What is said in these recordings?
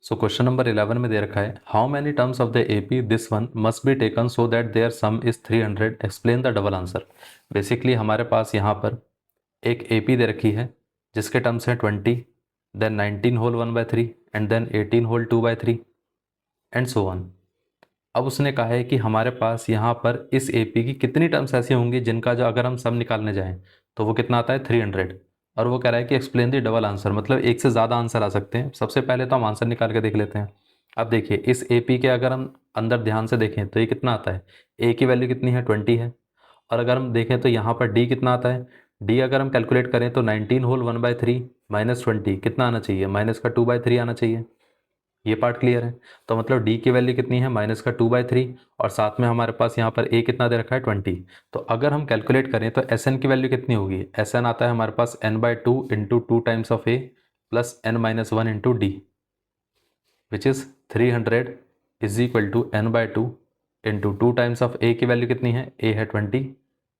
So question number 11 में दे रखा है how many terms of the AP this one must be taken so that their sum is 300 explain the double answer. Basically हमारे पास यहाँ पर एक एपी दे रखी है जिसके टर्म्स हैं 20, then 19 whole 1/3 and then 18 whole 2/3 and so on. अब उसने कहा है कि हमारे पास यहाँ पर इस एपी की कितनी टर्म्स ऐसी होंगी जिनका जो अगर हम सम निकालने जाएं तो वो कितना आता है 300। और वो कह रहा है कि एक्सप्लेन दी डबल आंसर, मतलब एक से ज़्यादा आंसर आ सकते हैं। सबसे पहले तो हम आंसर निकाल के देख लेते हैं। अब देखिए इस एपी के अगर हम अंदर ध्यान से देखें तो ये कितना आता है, ए की वैल्यू कितनी है 20 है। और अगर हम देखें तो यहाँ पर डी कितना आता है, डी अगर हम कैलकुलेट करें तो 19 होल 1/3 माइनस 20 कितना आना चाहिए, माइनस का 2/3 आना चाहिए। ये पार्ट क्लियर है। तो मतलब डी की वैल्यू कितनी है, माइनस का 2/3 और साथ में हमारे पास यहाँ पर ए कितना दे रखा है 20। तो अगर हम कैलकुलेट करें तो एस एन की वैल्यू कितनी होगी, एस एन आता है हमारे पास n/2 into 2 times of A plus n-1 into D which is 300 is equal to n/2 into 2 times of A की वैल्यू कितनी है, ए है 20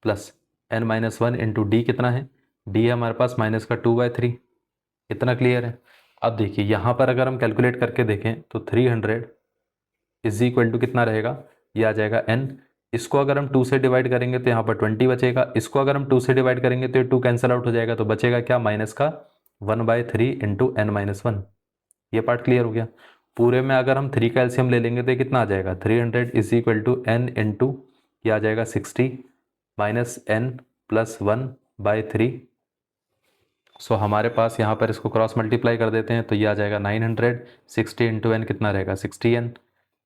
प्लस n-1 इंटू डी कितना है, डी है हमारे पास माइनस का 2/3। इतना क्लियर है। अब देखिए यहाँ पर अगर हम कैलकुलेट करके देखें तो 300 इज इक्वल टू कितना रहेगा, ये आ जाएगा n। इसको अगर हम 2 से डिवाइड करेंगे तो यहाँ पर 20 बचेगा, इसको अगर हम 2 से डिवाइड करेंगे तो ये 2 कैंसिल आउट हो जाएगा, तो बचेगा क्या, माइनस का 1/3 इंटू n-1। ये पार्ट क्लियर हो गया। पूरे में अगर हम 3 का एलसीएम ले लेंगे तो ये कितना आ जाएगा, 300 is equal to n into ये आ जाएगा 60 माइनस n प्लस 1/3। सो हमारे पास यहाँ पर इसको क्रॉस मल्टीप्लाई कर देते हैं तो ये आ जाएगा 900, 60 इंटू एन कितना रहेगा 60n।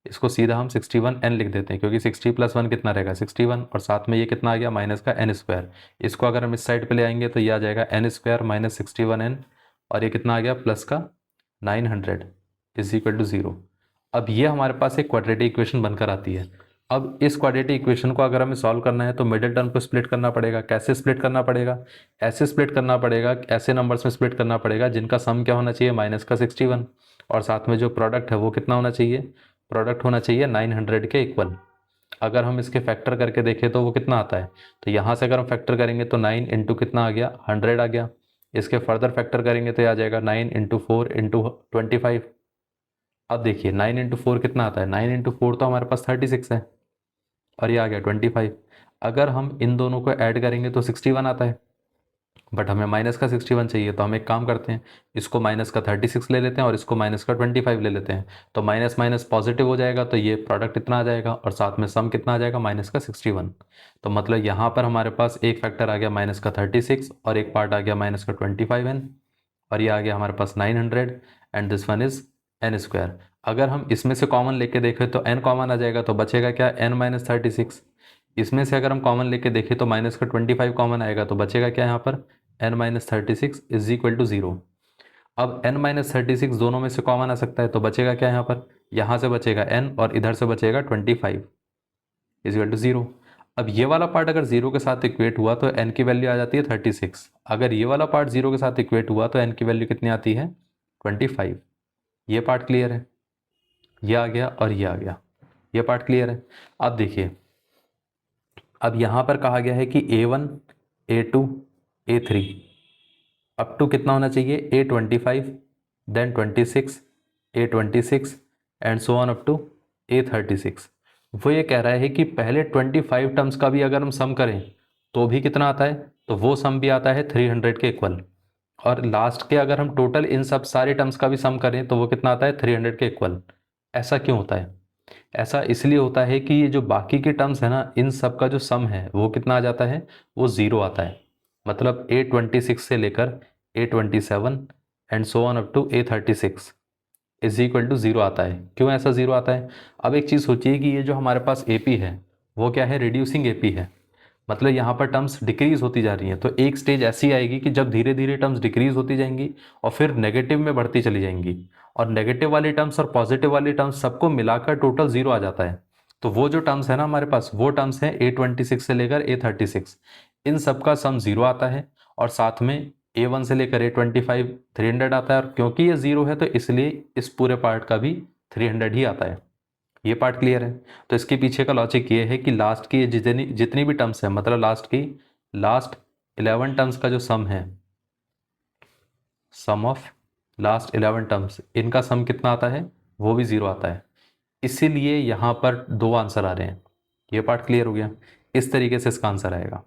इसको सीधा हम 61n लिख देते हैं क्योंकि 60 प्लस 1 कितना रहेगा 61 और साथ में ये कितना आ गया माइनस का n²। इसको अगर हम इस साइड पे ले आएंगे तो ये आ जाएगा n² माइनस 61n और ये कितना आ गया प्लस का 900 इज इक्वल टू 0। अब ये हमारे पास एक क्वाड्रेटिक इक्वेशन बनकर आती है। अब इस क्वाड्रेटिक इक्वेशन को अगर हमें सॉल्व करना है तो मिडिल टर्म को स्प्लिट करना पड़ेगा। कैसे स्प्लिट करना पड़ेगा, ऐसे स्प्लिट करना पड़ेगा, ऐसे नंबर्स में स्प्लिट करना पड़ेगा जिनका सम क्या होना चाहिए, माइनस का 61 और साथ में जो प्रोडक्ट है वो कितना होना चाहिए, प्रोडक्ट होना चाहिए 900 के इक्वल। अगर हम इसके फैक्टर करके देखें तो वो कितना आता है, तो यहाँ से अगर हम फैक्टर करेंगे तो 9 इंटू कितना आ गया 100 आ गया। इसके फर्दर फैक्टर करेंगे तो आ जाएगा 9 इंटू 4 इंटू 25। अब देखिए 9 इंटू 4 कितना आता है, 9 इंटू 4 तो हमारे पास 36 है और ये आ गया 25। अगर हम इन दोनों को ऐड करेंगे तो 61 आता है, बट हमें माइनस का 61 चाहिए। तो हम एक काम करते हैं, इसको माइनस का 36 ले लेते हैं और इसको माइनस का 25 ले लेते हैं। तो माइनस माइनस पॉजिटिव हो जाएगा तो ये प्रोडक्ट इतना आ जाएगा और साथ में सम कितना आ जाएगा माइनस का 61। तो मतलब यहाँ पर हमारे पास एक फैक्टर आ गया माइनस का 36 और एक पार्ट आ गया माइनस का 25n और ये आ गया हमारे पास 900 and this one is n²। अगर हम इसमें से कॉमन लेके देखें तो n कॉमन आ जाएगा तो बचेगा क्या, n-36। इसमें से अगर हम कॉमन लेके देखें तो माइनस का 25 कॉमन आएगा तो बचेगा क्या यहाँ पर, n-36 इज इक्वल टू 0। अब n-36 दोनों में से कॉमन आ सकता है तो बचेगा क्या यहाँ पर, यहाँ से बचेगा n और इधर से बचेगा 25 इज इक्वल टू 0। अब ये वाला पार्ट अगर 0 के साथ इक्वेट हुआ तो n की वैल्यू आ जाती है 36। अगर ये वाला पार्ट 0 के साथ इक्वेट हुआ तो n की वैल्यू कितनी आती है 25। ये पार्ट क्लियर है, ये आ गया और ये आ गया, ये पार्ट क्लियर है। अब देखिए अब यहाँ पर कहा गया है कि A1 A2 A3 up to कितना होना चाहिए, A25 then 26 A26 and so on up to A36। वो ये कह रहा है कि पहले 25 टर्म्स का भी अगर हम सम करें तो भी कितना आता है, तो वो सम भी आता है 300 के इक्वल। और लास्ट के अगर हम टोटल इन सब सारे टर्म्स का भी सम करें तो वो कितना आता है 300 के इक्वल। ऐसा क्यों होता है, ऐसा इसलिए होता है कि ये जो बाकी के टर्म्स है ना, इन सब का जो सम है वो कितना आ जाता है, वो 0 आता है। मतलब A26 से लेकर A27 and so on up to A36 is equal to 0 आता है। क्यों ऐसा 0 आता है, अब एक चीज़ सोचिए कि ये जो हमारे पास AP है वो क्या है, रिड्यूसिंग AP है। मतलब यहाँ पर टर्म्स डिक्रीज होती जा रही हैं। तो एक स्टेज ऐसी आएगी कि जब धीरे धीरे टर्म्स डिक्रीज होती जाएंगी और फिर नेगेटिव में बढ़ती चली जाएंगी और नेगेटिव वाली टर्म्स और पॉजिटिव वाली टर्म्स सबको मिलाकर टोटल 0 आ जाता है। तो वो जो टर्म्स है ना हमारे पास, वो टर्म्स हैं A26 से लेकर A36, इन सब का सम 0 आता है और साथ में A1 से लेकर A25 300 आता है। और क्योंकि ये 0 है तो इसलिए इस पूरे पार्ट का भी 300 ही आता है। ये पार्ट क्लियर है। तो इसके पीछे का लॉजिक ये है कि लास्ट की जितनी जितनी भी टर्म्स है, मतलब लास्ट 11 टर्म्स का जो सम है, सम ऑफ लास्ट 11 टर्म्स, इनका सम कितना आता है, वो भी 0 आता है। इसीलिए यहाँ पर 2 आंसर आ रहे हैं। ये पार्ट क्लियर हो गया। इस तरीके से इसका आंसर आएगा।